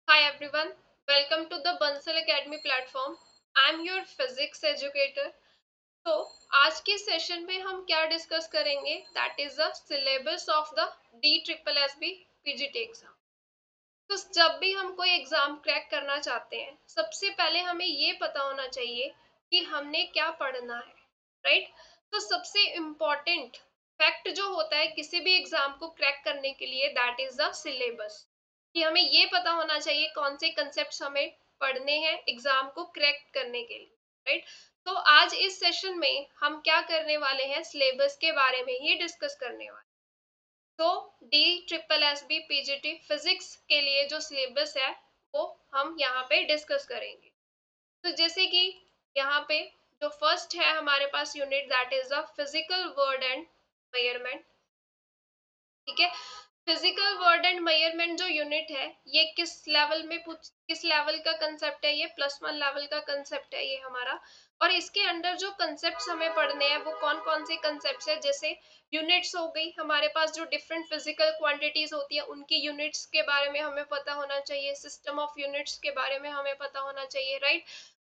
Hi everyone, welcome to the Bansal Academy platform. I am your physics educator. तो आज के session में हम क्या डिस्कस करेंगे that is the syllabus of the D triple S B PGT exam. तो जब भी हम कोई एग्जाम क्रैक करना चाहते हैं सबसे पहले हमें ये पता होना चाहिए कि हमने क्या पढ़ना है, राइट। तो सबसे इम्पोर्टेंट फैक्ट जो होता है किसी भी एग्जाम को क्रैक करने के लिए दैट इज द सिलेबस, कि हमें ये पता होना चाहिए कौन से कंसेप्ट हमें पढ़ने हैं एग्जाम को क्रैक करने के लिए, राइट। तो आज इस सेशन में हम क्या करने वाले हैं, सिलेबस के बारे में ही डिस्कस करने वाले। तो D triple S B PGT physics के लिए जो सिलेबस है वो हम यहाँ पे डिस्कस करेंगे। तो जैसे कि यहाँ पे जो फर्स्ट है हमारे पास unit that is the physical world and measurement, ठीक है। फिजिकल वर्ड एंड मेजरमेंट जो यूनिट है ये किस लेवल का कंसेप्ट है, ये +1 लेवल का कंसेप्ट है ये हमारा। और इसके अंडर जो कंसेप्ट्स हमें पढ़ने हैं वो कौन कौन से कंसेप्ट्स है, जैसे यूनिट्स हो गई हमारे पास, जो डिफरेंट फिजिकल क्वांटिटीज होती है उनकी यूनिट्स के बारे में हमें पता होना चाहिए, सिस्टम ऑफ यूनिट्स के बारे में हमें पता होना चाहिए, राइट।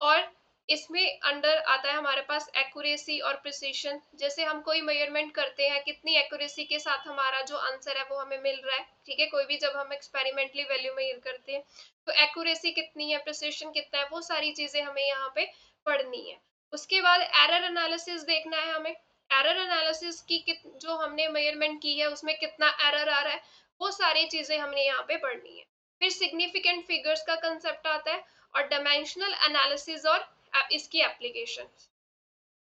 और इसमें अंडर आता है हमारे पास एक्यूरेसी और प्रिसीशन, जैसे हम कोई मेजरमेंट करते हैं कितनी एक्यूरेसी के साथ हमारा जो आंसर है वो हमें मिल रहा है, ठीक है। कोई भी जब हम एक्सपेरिमेंटली वैल्यू मेजर करते हैं तो एक्यूरेसी कितनी है, प्रिसीशन कितना है, वो सारी चीजें हमें यहाँ पे पढ़नी है। उसके बाद एरर एनालिसिस देखना है हमें, एरर एनालिसिस की जो हमने मेजरमेंट की है उसमें कितना एरर आ रहा है, वो सारी चीजें हमने यहाँ पे पढ़नी है। फिर सिग्निफिकेंट फिगर्स का कंसेप्ट आता है और डायमेंशनल एनालिसिस और इसकी एप्लीकेशन,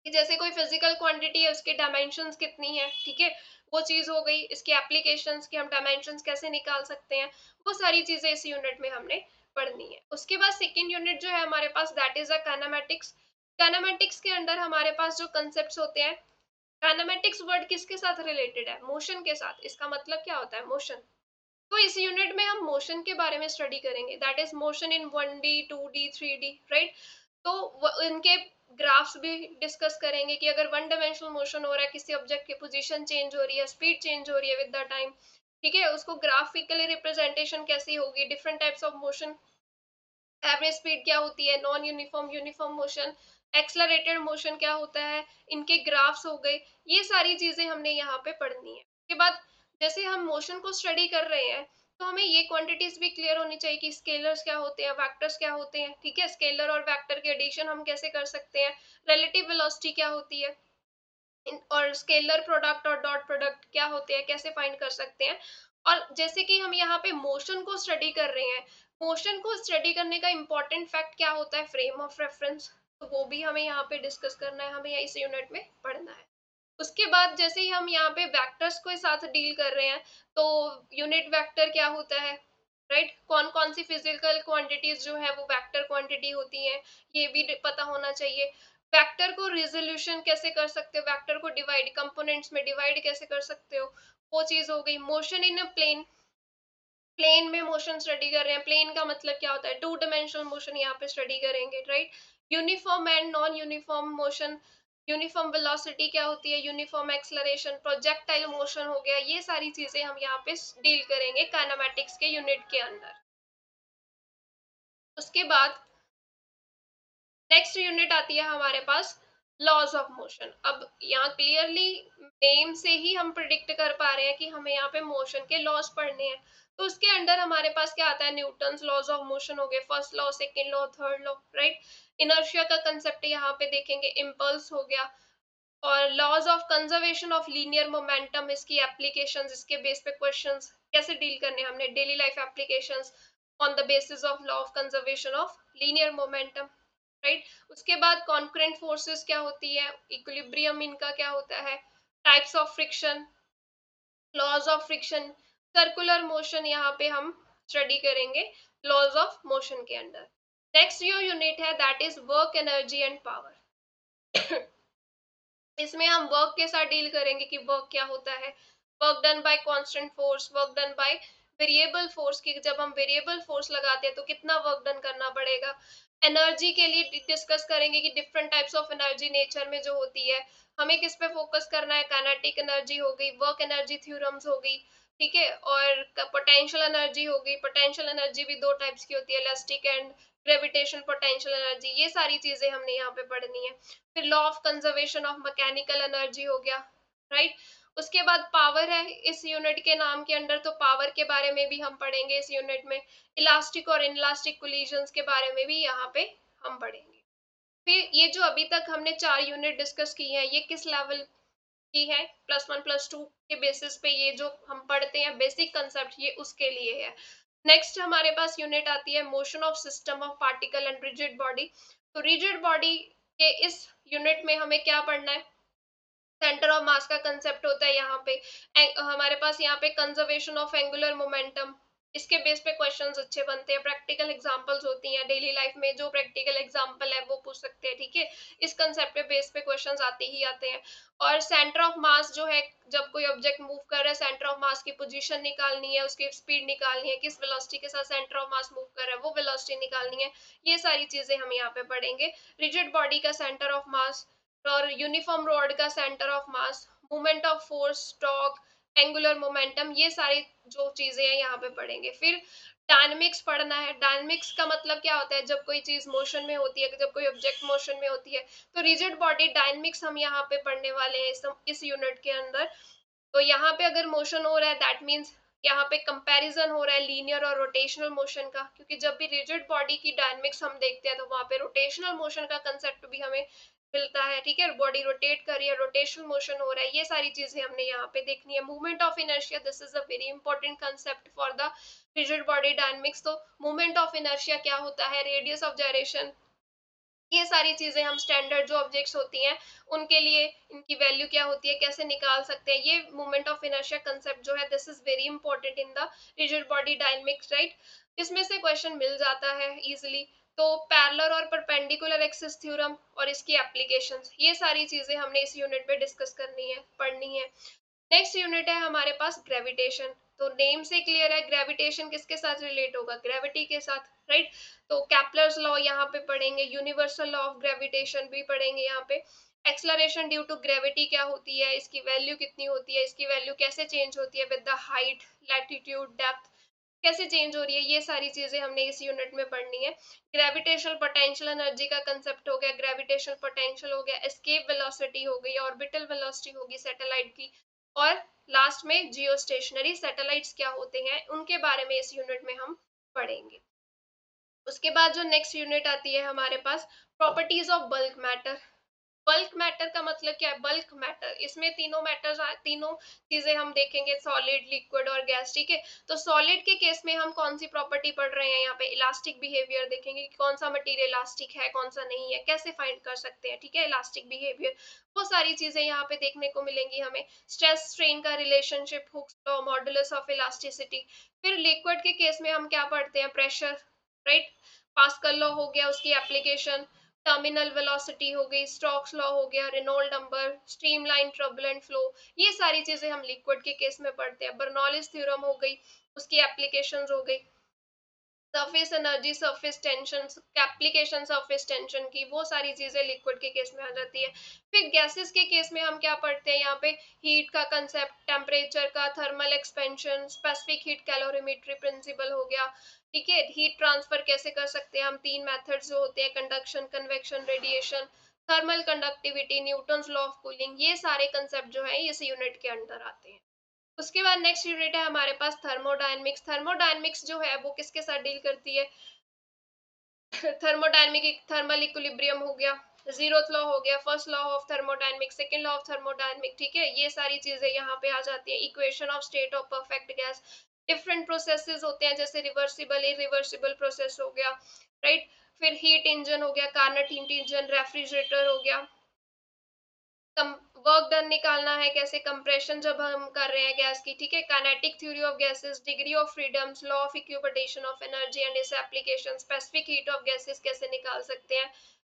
कि जैसे कोई फिजिकल क्वांटिटी है उसके डायमेंशंस कितनी है, ठीक है, वो चीज हो गई। इसकी एप्लीकेशंस कि हम डायमेंशंस कैसे निकाल सकते हैं, वो सारी चीजें इस यूनिट में हमने पढ़नी है। उसके बाद सेकंड यूनिट जो है हमारे पास that is a kinematics. Kinematics के अंदर हमारे पास जो कंसेप्ट होते हैं, काइनेमेटिक्स वर्ड किसके साथ रिलेटेड है, मोशन के साथ। इसका मतलब क्या होता है, मोशन। तो इस यूनिट में हम मोशन के बारे में स्टडी करेंगे, that is motion in 1D 2D 3D, right. तो इनके ग्राफ्स भी डिस्कस करेंगे कि अगर वन डायमेंशनल मोशन हो रहा है, किसी ऑब्जेक्ट की पोजीशन चेंज हो रही है, स्पीड चेंज हो रही है विद द टाइम, ठीक है, उसको ग्राफिकली रिप्रेजेंटेशन कैसी होगी, different types of motion, average speed क्या होती है, non uniform uniform motion, accelerated motion क्या होता है, इनके ग्राफ्स हो गए। ये सारी चीजें हमने यहाँ पे पढ़नी है। उसके बाद जैसे हम मोशन को स्टडी कर रहे हैं तो हमें ये क्वांटिटीज भी क्लियर होनी चाहिए कि स्केलर्स क्या होते हैं, वेक्टर्स क्या होते हैं, ठीक है, स्केलर और वेक्टर के एडिशन हम कैसे कर सकते हैं, रिलेटिव वेलोसिटी क्या होती है, और स्केलर प्रोडक्ट और डॉट प्रोडक्ट क्या होते हैं, कैसे फाइंड कर सकते हैं। और जैसे कि हम यहाँ पे मोशन को स्टडी कर रहे हैं, मोशन को स्टडी करने का इंपॉर्टेंट फैक्ट क्या होता है, फ्रेम ऑफ रेफरेंस, तो वो भी हमें यहाँ पे डिस्कस करना है, हमें इस यूनिट में पढ़ना है। उसके बाद जैसे ही हम यहाँ पे वेक्टर्स के साथ डील कर रहे हैं तो यूनिट वेक्टर क्या होता है, राइट, कौन कौन सी फिजिकल क्वांटिटीज जो है वो वेक्टर क्वांटिटी होती हैं, ये भी पता होना चाहिए। वेक्टर को रिजोल्यूशन कैसे कर सकते हो, वेक्टर को डिवाइड कंपोनेंट्स में डिवाइड कैसे कर सकते हो, वो चीज हो गई। Motion in a plane, plane में मोशन स्टडी कर रहे हैं, प्लेन का मतलब क्या होता है, 2 डायमेंशनल मोशन यहाँ पे स्टडी करेंगे, right. Uniform and non uniform motion, uniform velocity क्या होती है, यूनिफॉर्म एक्सलरेशन, प्रोजेक्टाइल मोशन हो गया, ये सारी चीजें हम यहाँ पे डील करेंगे काइनेमेटिक्स के यूनिट के अंदर। उसके बाद नेक्स्ट यूनिट आती है हमारे पास लॉज ऑफ मोशन। अब यहाँ क्लियरली नेम से ही हम प्रिडिक्ट कर पा रहे हैं कि हमें यहाँ पे मोशन के लॉज पढ़ने हैं। तो उसके अंडर हमारे पास क्या आता है, न्यूटन्स लॉज ऑफ मोशन हो गए, first law, second law, third law, right. Inertia का कंसेप्ट यहाँ पे देखेंगे, इम्पल्स हो गया, और laws of conservation of linear momentum, इसकी एप्लीकेशंस, इसके बेस पे क्वेश्चंस कैसे डील करने हमने, daily life applications on the basis of law of conservation of linear momentum, right. उसके बाद कॉन्करेंट फोर्सेस क्या होती है, इक्विलिब्रियम इनका क्या होता है, types of friction, laws of friction, circular motion यहाँ पे हम स्टडी करेंगे लॉज ऑफ मोशन के अंडर। नेक्स्ट जो यूनिट है that is work energy and power. इसमें हम वर्क के साथ डील करेंगे कि वर्क क्या होता है, work done by constant force, work done by variable force, की जब हम वेरिएबल फोर्स लगाते हैं तो कितना वर्क डन करना पड़ेगा। एनर्जी के लिए डिस्कस करेंगे कि different types of energy nature में जो होती है, हमें किस पे फोकस करना है, काइनेटिक एनर्जी हो गई, वर्क एनर्जी थ्योरम्स हो गई, ठीक है। और पोटेंशियल एनर्जी हो गई, पोटेंशियल एनर्जी भी दो टाइप्स की होती है, elastic and gravitation potential energy, ये सारी चीजें हमने यहाँ पे पढ़नी है। फिर law of conservation of mechanical energy हो गया, राइट। उसके बाद पावर है इस यूनिट के नाम के अंदर, तो पावर के बारे में भी हम पढ़ेंगे इस यूनिट में। इलास्टिक और इनलास्टिक कोलिजन्स के बारे में भी यहाँ पे हम पढ़ेंगे। फिर ये जो अभी तक हमने 4 यूनिट डिस्कस की है, ये किस लेवल की है, +1 +2 के बेसिस पे ये जो हम पढ़ते हैं बेसिक कंसेप्ट, ये उसके लिए है। नेक्स्ट हमारे पास यूनिट आती है motion of system of particle and rigid body. तो रिजिड बॉडी के इस यूनिट में हमें क्या पढ़ना है, सेंटर ऑफ मास का कंसेप्ट होता है यहाँ पे। हमारे पास यहाँ पे कंजर्वेशन ऑफ एंगुलर मोमेंटम, इसके बेस पे क्वेश्चंस अच्छे बनते हैं, प्रैक्टिकल एग्जांपल्स होती हैं डेली लाइफ में, जो प्रैक्टिकल एग्जांपल है वो पूछ सकते हैं, ठीक है। इस कंसेप्ट पे बेस पे क्वेश्चंस आते ही आते हैं। और सेंटर ऑफ मास जो है, जब कोई ऑब्जेक्ट मूव कर रहा है, सेंटर ऑफ मास की पोजीशन निकालनी है, उसकी स्पीड निकालनी है, किस वेलोसिटी के साथ सेंटर ऑफ मास मूव कर रहा है वो वेलोसिटी निकालनी है, ये सारी चीजें हम यहाँ पे पढ़ेंगे। रिजिड बॉडी का सेंटर ऑफ मास और यूनिफॉर्म रॉड का centre of mass, movement of force, torque, angular momentum, ये सारी जो चीजें हैं यहाँ पे पढ़ेंगे। फिर डायनेमिक्स पढ़ना है। डायनेमिक्स का मतलब क्या होता है, जब कोई चीज मोशन में होती है, जब कोई ऑब्जेक्ट मोशन में होती है, तो रिजिड बॉडी डायनेमिक्स हम यहाँ पे पढ़ने वाले हैं इस यूनिट के अंदर। तो यहाँ पे अगर मोशन हो रहा है, दैट मीन्स यहाँ पे कंपैरिजन हो रहा है लीनियर और रोटेशनल मोशन का, क्योंकि जब भी रिजिड बॉडी की डायनेमिक्स हम देखते हैं तो वहां पे रोटेशनल मोशन का कंसेप्ट भी हमें मिलता है, ठीक है। बॉडी रोटेट कर रही है, रोटेशनल मोशन हो रहा है, ये सारी चीजें हमने यहाँ पे देखनी है। Movement of inertia, this is a very important concept for the rigid body dynamics. तो मूवमेंट ऑफ इनर्शिया क्या होता है, रेडियस ऑफ जायरेशन, ये सारी चीजें हम स्टैंडर्ड जो ऑब्जेक्ट्स होती हैं उनके लिए इनकी वैल्यू क्या होती है, कैसे निकाल सकते हैं, ये मूवमेंट ऑफ इनर्शिया कंसेप्ट जो है, this is very important in the rigid body dynamics, right. इसमें से क्वेश्चन मिल जाता है इजिली। तो पैरेलल और परपेंडिकुलर एक्सिस थ्योरम और इसकी एप्लीकेशंस, ये सारी चीजें हमने इस यूनिट पे डिस्कस करनी है, पढ़नी है। नेक्स्ट यूनिट है हमारे पास ग्रेविटेशन। तो नेम से क्लियर है ग्रेविटेशन किसके साथ रिलेट होगा, ग्रेविटी के साथ, राइट। तो कैप्लर्स लॉ यहाँ पे पढ़ेंगे, यूनिवर्सल लॉ ऑफ ग्रेविटेशन भी पढ़ेंगे यहाँ पे। एक्सलरेशन ड्यू टू ग्रेविटी क्या होती है, इसकी वैल्यू कितनी होती है, इसकी वैल्यू कैसे चेंज होती है with the height, latitude, depth कैसे चेंज हो रही है, ये सारी चीजें हमने इस यूनिट में पढ़नी है। ग्रेविटेशनल पोटेंशियल एनर्जी का कंसेप्ट हो गया, ग्रेविटेशनल पोटेंशियल हो गया, एस्केप वेलोसिटी हो गई, ऑर्बिटल वेलोसिटी होगी सैटेलाइट की, और लास्ट में जियो स्टेशनरी सैटेलाइट्स क्या होते हैं उनके बारे में इस यूनिट में हम पढ़ेंगे। उसके बाद जो नेक्स्ट यूनिट आती है हमारे पास, properties of bulk matter. Bulk matter का मतलब क्या है, बल्क मैटर, इसमें तीनों मैटर्स, तीनों चीजें हम देखेंगे, सॉलिड, लिक्विड और गैस, ठीक है। तो सॉलिड के केस में हम कौन सी प्रॉपर्टी पढ़ रहे हैं, यहाँ पे इलास्टिक बिहेवियर देखेंगे कि कौन सा मटेरियल इलास्टिक है, कौन सा नहीं है, कैसे फाइंड कर सकते हैं, ठीक है, इलास्टिक बिहेवियर, वो सारी चीजें यहाँ पे देखने को मिलेंगी हमें। स्ट्रेस स्ट्रेन का relationship, Hooke's law, modulus of elasticity. फिर लिक्विड के केस में हम क्या पढ़ते हैं, प्रेशर, राइट, पास्कल लॉ हो गया, उसकी एप्लीकेशन, टर्मिनल वेलोसिटी हो गई, स्टोक्स लॉ हो गया, Reynold number, streamline turbulent flow, ये सारी चीजें हम लिक्विड के केस में पढ़ते हैं। बर्नौलीज थ्योरम हो गई, उसकी एप्लीकेशंस हो गई, surface energy, surface tension, application surface tension की, वो सारी चीजें लिक्विड के केस में आ जाती है। फिर गैसेस के केस में हम क्या पढ़ते हैं, यहाँ पे हीट का कंसेप्ट, टेम्परेचर का, thermal expansion, specific heat calorimetry principle हो गया, ठीक है। हीट ट्रांसफर कैसे कर सकते हैं हम, तीन मेथड्स जो होते हैं, conduction, convection, radiation, thermal conductivity, Newton's law of cooling, ये सारे कंसेप्ट जो है इस यूनिट के अंदर आते हैं। उसके बाद नेक्स्ट यूनिट है हमारे पास थर्मोडायनेमिक्स। थर्मोडायनेमिक्स जो है वो किसके साथ डील करती है, थर्मोडायनेमिक, थर्मल इक्विलिब्रियम हो गया, जीरोथ लॉ हो गया, first law of thermodynamic, second law of thermodynamic, ठीक है, ये सारी चीजें यहाँ पे आ जाती है। Equation of state of perfect gas, different processes होते हैं, जैसे रिवर्सिबल, इरिवर्सिबल प्रोसेस हो गया, राइट। फिर हीट इंजन हो गया, कार्नट हीट इंजन, रेफ्रिजरेटर हो गया, वर्क डन निकालना है कैसे, कंप्रेशन जब हम कर रहे हैं गैस की, ठीक है। Kinetic theory of gases, degree of freedoms, law of equipartition of energy and its application, specific heat of gases कैसे निकाल सकते हैं,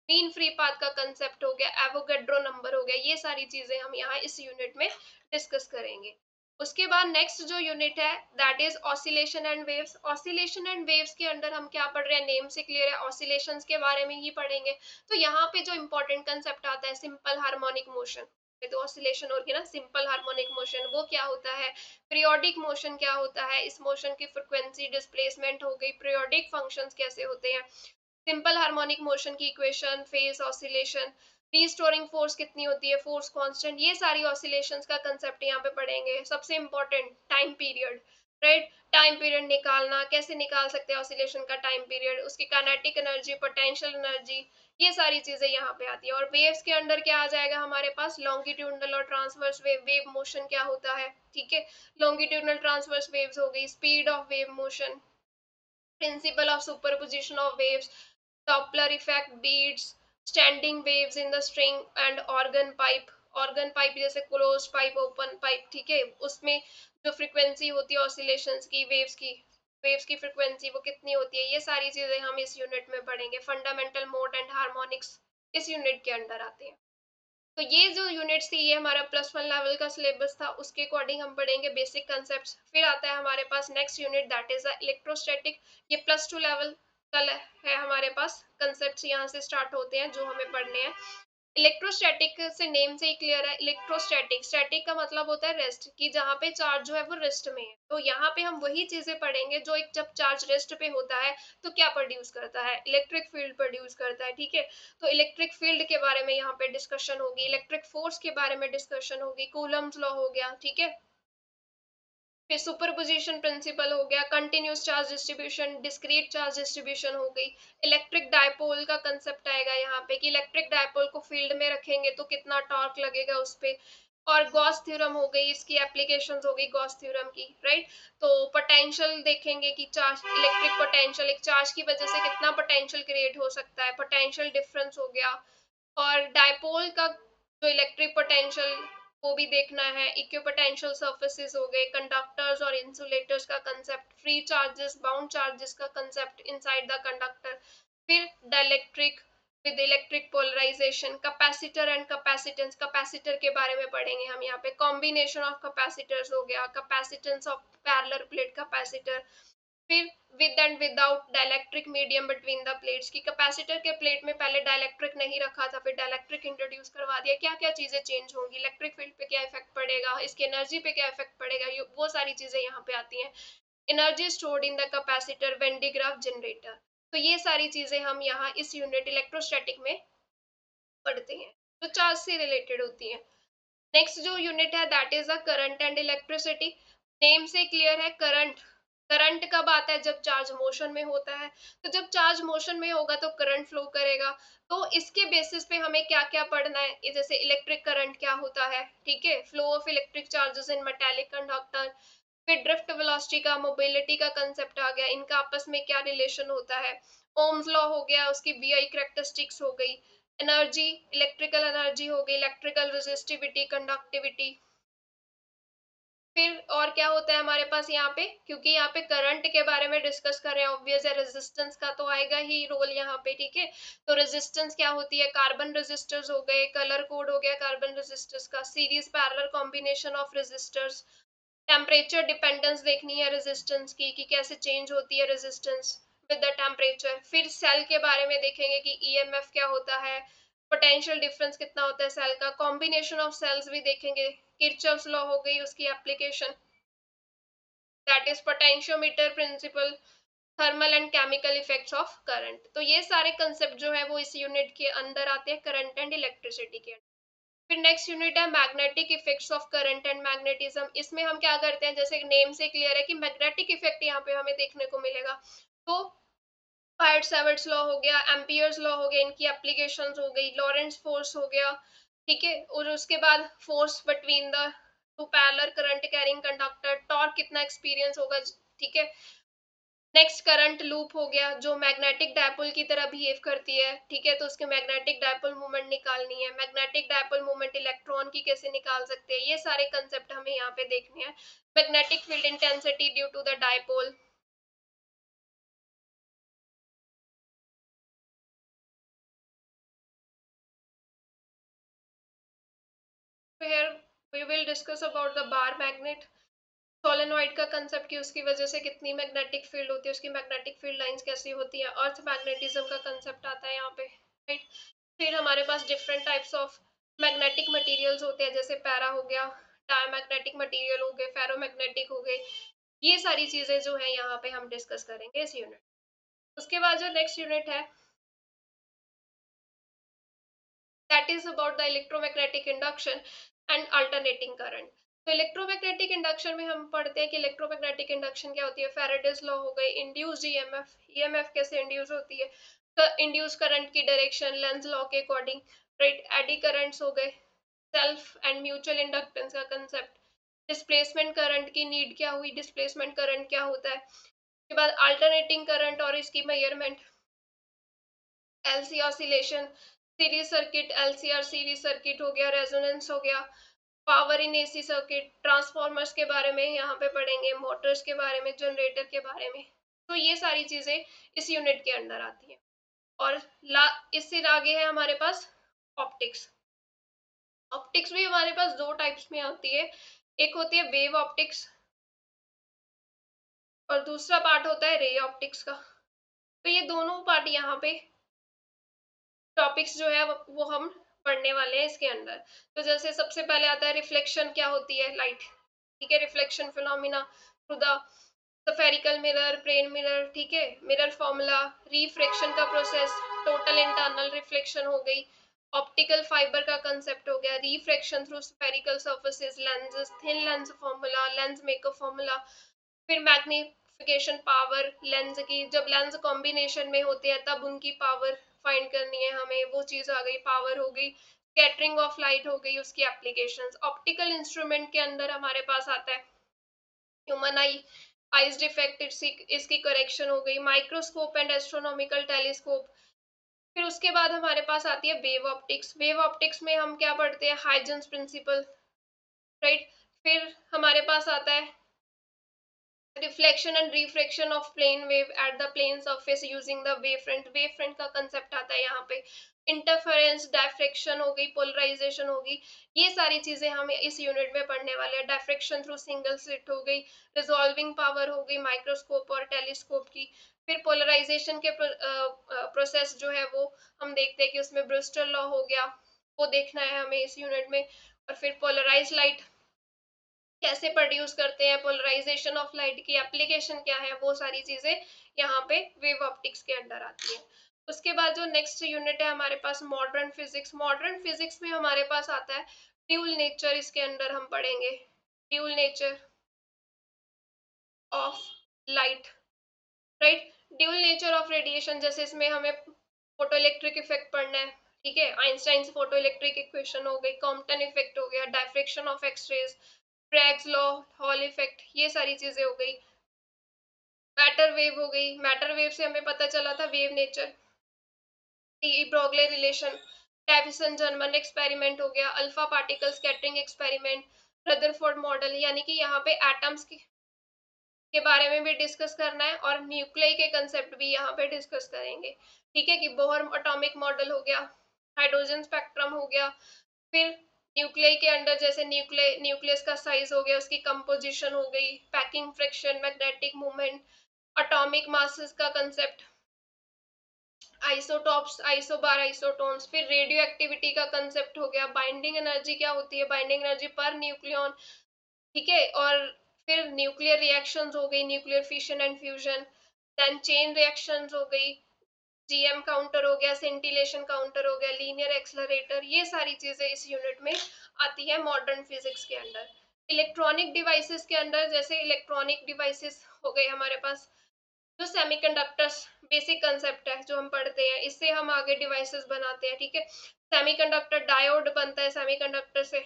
मीन फ्री पाथ का कंसेप्ट हो गया, एवोगैड्रो नंबर हो गया, ये सारी चीजें हम यहाँ इस यूनिट में डिस्कस करेंगे। उसके बाद नेक्स्ट जो यूनिट है that is oscillation and waves. Oscillation and waves के अंदर हम क्या पढ़ रहे हैं, नेम से क्लियर है, ऑसिलेशंस के बारे में ही पढ़ेंगे। तो यहाँ पे जो इंपॉर्टेंट कंसेप्ट आता है, सिंपल हार्मोनिक मोशन, तो ऑसिलेशन और की ना सिंपल हार्मोनिक मोशन वो क्या होता है, पीरियोडिक मोशन क्या होता है, इस मोशन की फ्रिक्वेंसी, डिस्प्लेसमेंट हो गई, पीरियोडिक फंक्शंस कैसे होते हैं, सिंपल हार्मोनिक मोशन की equation, phase oscillation, restoring force कितनी होती है, फोर्स कांस्टेंट, ये सारी ऑसिलेशंस का कंसेप्ट यहाँ पे पढ़ेंगे। सबसे important time period, right, time period निकालना, कैसे निकाल सकते हैं ऑसिलेशन का टाइम पीरियड, उसकी काइनेटिक एनर्जी, पोटेंशियल एनर्जी, ये सारी चीजें यहाँ पे आती है। और वेव्स के अंडर क्या आ जाएगा हमारे पास, लॉन्गिट्यूडनल और ट्रांसवर्स वेव, वेव मोशन क्या होता है, ठीक है, लॉन्गिट्यूडनल ट्रांसवर्स वेव्स हो गई, speed of wave motion, principle of superposition of waves, Doppler effect, beads, standing waves in the string and organ pipe, organ pipe जैसे closed pipe, open pipe, ठीक है, उसमें जो फ्रीक्वेंसी होती है ऑसिलेशंस की, वेव्स की फ्रीक्वेंसी वो कितनी होती है, ये सारी चीजें हम इस यूनिट में पढ़ेंगे। फंडामेंटल मोड एंड हार्मोनिक्स इस यूनिट के अंडर आते हैं। तो ये जो यूनिट्स थी ये हमारा +1 लेवल का सिलेबस था, उसके अकॉर्डिंग हम पढ़ेंगे बेसिक कंसेप्ट्स। फिर आता है हमारे पास next unit, that is electrostatic, ये +2 लेवल का है हमारे पास, कंसेप्ट्स यहाँ से स्टार्ट होते हैं जो हमें पढ़ने हैं। इलेक्ट्रोस्टैटिक से नेम से ही क्लियर है, इलेक्ट्रोस्टैटिक, स्टैटिक का मतलब होता है रेस्ट, कि जहाँ पे चार्ज जो है वो रेस्ट में है, तो यहाँ पे हम वही चीजें पढ़ेंगे जो एक जब चार्ज रेस्ट पे होता है तो क्या प्रोड्यूस करता है, इलेक्ट्रिक फील्ड प्रोड्यूस करता है, ठीक है। तो इलेक्ट्रिक फील्ड के बारे में यहाँ पे डिस्कशन होगी, इलेक्ट्रिक फोर्स के बारे में डिस्कशन होगी, कूलम्स लॉ हो गया, ठीक है, फिर सुपरपोजिशन प्रिंसिपल हो गया, continuous charge distribution, discrete charge distribution हो गई, इलेक्ट्रिक डायपोल का कंसेप्ट आएगा यहाँ पे कि इलेक्ट्रिक डायपोल को फील्ड में रखेंगे तो कितना टॉर्क लगेगा उस पे, और गॉस थ्योरम हो गई, इसकी एप्लीकेशंस हो गई गॉस थ्योरम की, राइट। तो पोटेंशियल देखेंगे कि चार्ज, इलेक्ट्रिक पोटेंशियल, एक चार्ज की वजह से कितना पोटेंशियल क्रिएट हो सकता है, पोटेंशियल डिफरेंस हो गया, और डायपोल का जो इलेक्ट्रिक पोटेंशियल वो भी देखना है, इक्विपोटेंशियल सर्फेसिस हो गए, कंडक्टर्स और इंसुलेटर्स का concept, free charges, bound charges का कंसेप्ट इनसाइड द कंडक्टर, फिर dielectric with electric polarisation, capacitor and capacitance, capacitor के बारे में पढ़ेंगे हम यहाँ पे, कॉम्बिनेशन ऑफ कैपेसिटर्स हो गया, capacitance of parallel plate capacitor, फिर with and without dielectric medium between the plates, की कैपेसिटर के प्लेट में पहले डाइलेक्ट्रिक नहीं रखा था, फिर डाइलेक्ट्रिक इंट्रोड्यूस करवा दिया, क्या क्या चीजें चेंज होंगी, इलेक्ट्रिक फील्ड पे क्या इफेक्ट पड़ेगा, इसकी एनर्जी पे क्या इफेक्ट पड़ेगा, वो सारी चीजें यहाँ पे आती हैं। Energy stored in the capacitor, when D graph generator, तो ये सारी चीजें हम यहाँ इस यूनिट इलेक्ट्रोस्टैटिक में पढ़ते हैं, जो चार्ज से रिलेटेड होती है। नेक्स्ट जो यूनिट है that is a current and electricity, name से क्लियर है, करंट, करंट कब आता है, जब चार्ज मोशन में होता है, तो जब चार्ज मोशन में होगा तो करंट फ्लो करेगा, तो इसके बेसिस पे हमें क्या क्या पढ़ना है, जैसे इलेक्ट्रिक करंट क्या होता है, ठीक है, flow of electric charges in metallic conductor, फिर ड्रिफ्ट वेलोसिटी का, मोबिलिटी का कंसेप्ट आ गया, इनका आपस में क्या रिलेशन होता है, ओम्स लॉ हो गया, उसकी वीआई कैरेक्टरिस्टिक्स हो गई, एनर्जी, इलेक्ट्रिकल एनर्जी हो गई, इलेक्ट्रिकल रेजिस्टिविटी, कंडक्टिविटी, फिर और क्या होता है हमारे पास यहाँ पे, क्योंकि यहाँ पे करंट के बारे में डिस्कस कर रहे हैं, ऑब्वियस है रेजिस्टेंस का तो आएगा ही रोल यहाँ पे, ठीक है। तो रेजिस्टेंस क्या होती है, कार्बन रेजिस्टर्स हो गए, कलर कोड हो गया कार्बन रेजिस्टर्स का, series parallel combination of resistors, temperature dependence देखनी है रेजिस्टेंस की कि कैसे चेंज होती है रेजिस्टेंस विद द टेम्परेचर, फिर सेल के बारे में देखेंगे कि ईएमएफ क्या होता है, पोटेंशियल डिफरेंस कितना होता है सेल का, कॉम्बिनेशन ऑफ सेल्स भी देखेंगे, किरचॉफ्स लॉ हो गई उसकी application, that is potentiometer principle, thermal and chemical effects of current, तो ये सारे कंसेप्ट जो है वो इस यूनिट के अंदर आते हैं, करंट एंड इलेक्ट्रिसिटी के। फिर नेक्स्ट यूनिट है magnetic effects of current and magnetism, इसमें हम क्या करते हैं, जैसे नेम से क्लियर है कि मैग्नेटिक इफेक्ट यहाँ पे हमें देखने को मिलेगा, तो फायर्ड सेवर्ट्स लॉ हो गया, एम्पियर्स लॉ हो गया, इनकी एप्लीकेशंस हो गई, लॉरेंट्ज फोर्स हो गया, ठीक है, और उसके बाद force between the two parallel current carrying conductor, torque कितना एक्सपीरियंस होगा, ठीक है। नेक्स्ट करंट लूप हो गया, जो मैग्नेटिक डायपोल की तरह बिहेव करती है, ठीक है, तो उसके मैग्नेटिक डायपोल मूवमेंट निकालनी है, मैग्नेटिक डायपोल मूवमेंट इलेक्ट्रॉन की कैसे निकाल सकते हैं, ये सारे कंसेप्ट हमें यहाँ पे देखने हैं। Magnetic field intensity due to the dipole, फिर we will discuss about the bar magnet, solenoid का कंसेप्ट कि उसकी वजह से कितनी मैग्नेटिक फील्ड होती है, उसकी मैग्नेटिक फील्ड लाइंस कैसी होती है, अर्थ मैग्नेटिज्म का कंसेप्ट आता है यहाँ पे, राइट। फिर हमारे पास different types of magnetic materials होते हैं जैसे पैरा हो गया, डायमैग्नेटिक मटेरियल हो गए, फेरोमैग्नेटिक हो गए, ये सारी चीजें जो है यहाँ पे हम डिस्कस करेंगे इस यूनिट। उसके बाद जो नेक्स्ट यूनिट है that is about the electromagnetic induction and alternating current। तो इलेक्ट्रोमैग्नेटिक इंडक्शन में हम पढ़ते हैं कि इलेक्ट्रोमैग्नेटिक इंडक्शन क्या होती है, फैराडेज लॉ हो गई, इंड्यूस्ड ईएमएफ, ईएमएफ कैसे इंड्यूस होती है, इंड्यूस करंट की डायरेक्शन लेंज लॉ के अकॉर्डिंग, राइट, एडी करंट्स हो गए, सेल्फ एंड म्यूचुअल इंडक्टेंस का कंसेप्ट, डिस्प्लेसमेंट करंट की नीड क्या हुई, डिस्प्लेसमेंट करंट क्या होता है, उसके बाद अल्टरनेटिंग करंट और इसकी measurement, LC oscillation, series circuit, LCR series circuit हो गया, रेजोनेंस हो गया, power in AC circuit, transformers के बारे में यहाँ पे पढ़ेंगे, मोटर्स के बारे में, जनरेटर के बारे में। तो ये सारी चीजें इस यूनिट के अंदर आती हैं। और इससे आगे है हमारे पास ऑप्टिक्स। ऑप्टिक्स भी हमारे पास दो टाइप्स में आती है, एक होती है वेव ऑप्टिक्स और दूसरा पार्ट होता है रे ऑप्टिक्स का। तो ये दोनों पार्ट यहाँ पे टॉपिक्स जो है वो हम पढ़ने वाले हैं इसके अंदर। तो जैसे सबसे पहले आता है रिफ्लेक्शन क्या होती है, लाइट, ठीक है, reflection phenomena through the spherical mirror, plane mirror, ठीक है, मिरर फॉर्मूला, रिफ्रैक्शन का प्रोसेस, टोटल इंटरनल रिफ्लेक्शन हो गई, ऑप्टिकल फाइबर का कंसेप्ट हो गया, refraction through spherical surfaces, lenses, thin lens formula, lens maker formula, फिर मैग्निफिकेशन पावर लेंस की, जब लेंस कॉम्बिनेशन में होते हैं तब उनकी पावर फाइंड करनी है हमें, वो चीज आ गई, पावर हो गई, स्कैटरिंग ऑफ लाइट हो गई, उसकी एप्लीकेशंस। ऑप्टिकल इंस्ट्रूमेंट के अंदर हमारे पास आता है ह्यूमन आईज डिफेक्ट, इसकी करेक्शन हो गई, माइक्रोस्कोप एंड एस्ट्रोनॉमिकल टेलीस्कोप। फिर उसके बाद हमारे पास आती है वेव ऑप्टिक्स। वेव ऑप्टिक्स में हम क्या पढ़ते हैं, हाइजेंस प्रिंसिपल, राइट। फिर हमारे पास आता है reflection and refraction of plane wave at the plane surface using the wave front. Wave front का कंसेप्ट आता है यहाँ पे, इंटरफेरेंस, डायफ्रेक्शन हो गई, पोलराइजेशन होगी, ये सारी चीजें हम इस यूनिट में पढ़ने वाले हैं। डायफ्रेक्शन थ्रू सिंगल स्लिट हो गई, रिजॉल्विंग पावर हो गई माइक्रोस्कोप और टेलीस्कोप की। फिर पोलराइजेशन के प्रोसेस जो है वो हम देखते हैं कि उसमें ब्रूस्टर लॉ हो गया, वो देखना है हमें इस यूनिट में। और फिर पोलराइज लाइट कैसे प्रोड्यूस करते हैं, पोलराइजेशन ऑफ लाइट की एप्लीकेशन क्या है, वो सारी चीजें यहाँ पे वेव ऑप्टिक्स के अंदर आती है। उसके बाद जो नेक्स्ट यूनिट है हमारे पास मॉडर्न फिजिक्स। मॉडर्न फिजिक्स में हमारे पास आता है ड्यूल नेचर, इसके अंदर हम पढ़ेंगे dual nature of light, right, dual nature of radiation. जैसे इसमें हमें फोटो इलेक्ट्रिक इफेक्ट पढ़ना है, ठीक है, आइंस्टाइन फोटो इलेक्ट्रिक इक्वेशन हो गई, कॉम्पटन इफेक्ट हो गया, diffraction of X-rays, Bragg's law, Hall effect, ये सारी चीजें हो गई। मैटर वेव हो गई, मैटर वेव से हमें पता चला था wave nature, Broglie relation, Davisson Germer experiment हो गया, alpha particle scattering experiment, Rutherford model, यानी कि यहाँ पे एटम्स के बारे में भी डिस्कस करना है और न्यूक्लियाई के कंसेप्ट भी यहाँ पे डिस्कस करेंगे, ठीक है, कि बोहर एटॉमिक मॉडल हो गया, हाइड्रोजन स्पेक्ट्रम हो गया, फिर न्यूक्लियाई के अंदर जैसे न्यूक्लियस का साइज हो गया, उसकी कंपोजिशन हो गई, packing friction, magnetic movement, atomic masses का कंसेप्ट, आइसोटॉप्स, आइसोबार, आइसोटोन्स, फिर रेडियो एक्टिविटी का कंसेप्ट हो गया, बाइंडिंग एनर्जी क्या होती है, बाइंडिंग एनर्जी पर न्यूक्लियन, ठीक है, और फिर न्यूक्लियर रिएक्शंस हो गई, nuclear fission and fusion, then chain reactions हो गई, जीएम काउंटर हो गया, सेंटिलेशन काउंटर हो गया, लीनियर एक्सलरेटर, ये सारी चीजें इस यूनिट में आती है मॉडर्न फिजिक्स के अंदर। इलेक्ट्रॉनिक डिवाइसेस के अंदर जैसे इलेक्ट्रॉनिक डिवाइसेस हो गए हमारे पास, जो सेमीकंडक्टर्स बेसिक कंसेप्ट है जो हम पढ़ते हैं, इससे हम आगे डिवाइसेस बनाते हैं, ठीक है, सेमीकंडक्टर डायोड बनता है सेमीकंडक्टर से,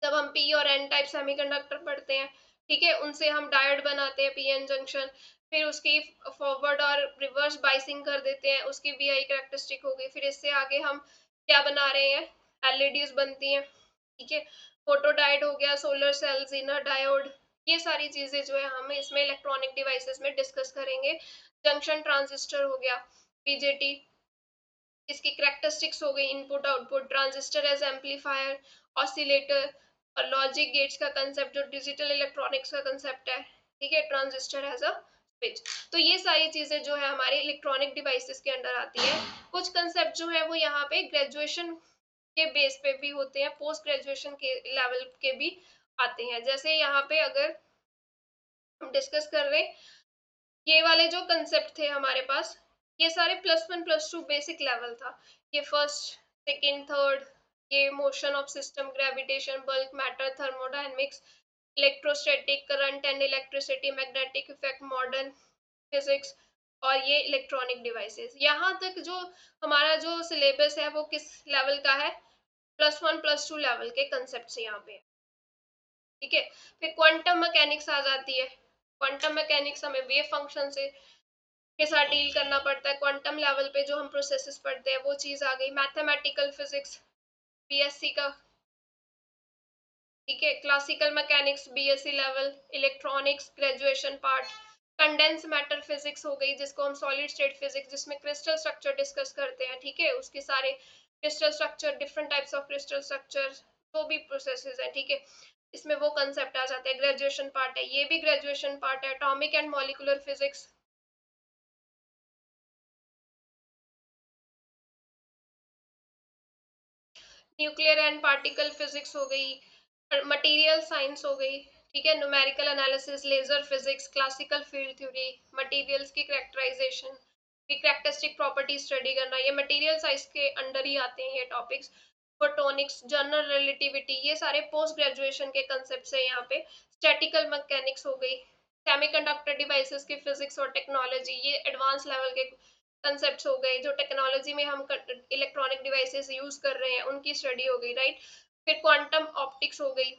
जब हम पी और एन टाइप सेमीकंडक्टर पढ़ते हैं, ठीक है, उनसे हम डायोड बनाते हैं, पीएन जंक्शन, फिर उसकी फॉरवर्ड और रिवर्स बाइसिंग कर देते हैं, उसकी वीआई कैरेक्टरिस्टिक हो गई। फिर इससे आगे हम क्या बना रहे हैं, एलईडीज बनती हैं, ठीक है, फोटो डायोड हो गया, सोलर सेल्स, इनर डायोड, ये सारी चीजें जो है हम इसमें इलेक्ट्रॉनिक डिवाइसेस में डिस्कस करेंगे। जंक्शन ट्रांजिस्टर हो गया, बीजेटी, इसकी कैरेक्टरिस्टिक्स हो गई, input output, transistor as amplifier, oscillator, और लॉजिक गेट्स का कंसेप्ट जो डिजिटल इलेक्ट्रॉनिक्स का कंसेप्ट है, ठीक है, ट्रांजिस्टर एज अ स्विच। तो ये सारी चीजें जो है हमारे इलेक्ट्रॉनिक डिवाइसेस के अंदर आती है। कुछ कंसेप्ट जो है वो यहाँ पे ग्रेजुएशन के बेस पे भी होते हैं, पोस्ट ग्रेजुएशन के लेवल के भी आते हैं। जैसे यहाँ पे अगर हम डिस्कस कर रहे हैं, ये वाले जो कंसेप्ट थे हमारे पास, ये सारे +1 +2 बेसिक लेवल था। ये फर्स्ट, सेकेंड, थर्ड, ये motion of system, gravitation, bulk, matter, thermodynamics, electrostatic, current and electricity, magnetic effect, modern physics, और ये इलेक्ट्रॉनिक डिवाइसेस। यहाँ तक जो हमारा जो सिलेबस है वो किस लेवल का है, +1 +2 लेवल के कंसेप्ट यहाँ पे, ठीक है। फिर क्वांटम मैकेनिक्स आ जाती है। क्वांटम मैकेनिक्स हमें वेव फंक्शन से के साथ डील करना पड़ता है। क्वांटम लेवल पे जो हम प्रोसेसेस पढ़ते हैं वो चीज आ गई। मैथमेटिकल फिजिक्स बीएससी का, ठीक है। Classical mechanics BSc level, electronics graduation part, condense matter physics हो गई जिसको हम सॉलिड स्टेट फिजिक्स, जिसमें क्रिस्टल स्ट्रक्चर डिस्कस करते हैं, ठीक है। उसके सारे crystal structure, different types of crystal structure, जो भी प्रोसेसेस है, ठीक है, इसमें वो कंसेप्ट आ जाते हैं। ग्रेजुएशन पार्ट है, ये भी ग्रेजुएशन पार्ट है। Atomic and molecular physics, nuclear and particle physics हो गई, मटेरियल साइंस हो गई, ठीक है। Numerical analysis, laser physics, classical field theory, materials की कैरेक्टराइजेशन, की कैरेक्टरिस्टिक प्रॉपर्टी स्टडी करना, ये मटेरियल साइंस के अंडर ही आते हैं ये टॉपिक्स। फोटोनिक्स, जनरल रिलेटिविटी, ये सारे पोस्ट ग्रेजुएशन के कंसेप्ट है यहाँ पे। स्टैटिकल मैकेनिक्स हो गई, सेमीकंडक्टर डिवाइसेस की फिजिक्स और टेक्नोलॉजी, ये एडवांस लेवल के कंसेप्ट्स हो गए। जो टेक्नोलॉजी में हम इलेक्ट्रॉनिक डिवाइसेस यूज कर रहे हैं उनकी स्टडी हो गई, राइट। फिर क्वांटम ऑप्टिक्स हो गई,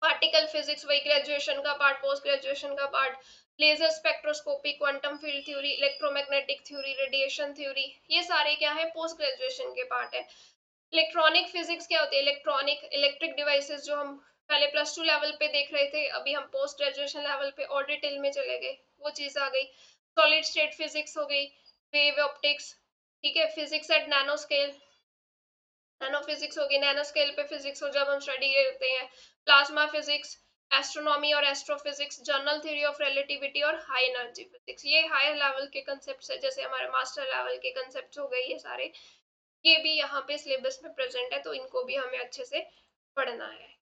पार्टिकल फिजिक्स वही ग्रेजुएशन का पार्ट, पोस्ट ग्रेजुएशन का part. Laser spectroscopy, quantum field theory, electromagnetic theory, radiation theory, ये सारे क्या है, पोस्ट ग्रेजुएशन के पार्ट है। इलेक्ट्रॉनिक फिजिक्स क्या होती है, इलेक्ट्रॉनिक इलेक्ट्रिक डिवाइसेस, जो हम पहले +2 लेवल पे देख रहे थे, अभी हम पोस्ट ग्रेजुएशन लेवल पे और डिटेल में चले गए, वो चीज आ गई। सॉलिड स्टेट फिजिक्स हो गई, वेव ऑप्टिक्स, ठीक है। Physics at nano scale, nano physics होगी, नैनो स्केल पे फिजिक्स हो जब हम स्टडी करते हैं। प्लाज्मा फिजिक्स, एस्ट्रोनॉमी और astrophysics, general theory of relativity और high energy physics, higher level लेवल के कंसेप्ट है। जैसे हमारे मास्टर लेवल के कंसेप्ट हो गए ये सारे, ये भी यहाँ पे सिलेबस में प्रेजेंट है, तो इनको भी हमें अच्छे से पढ़ना है।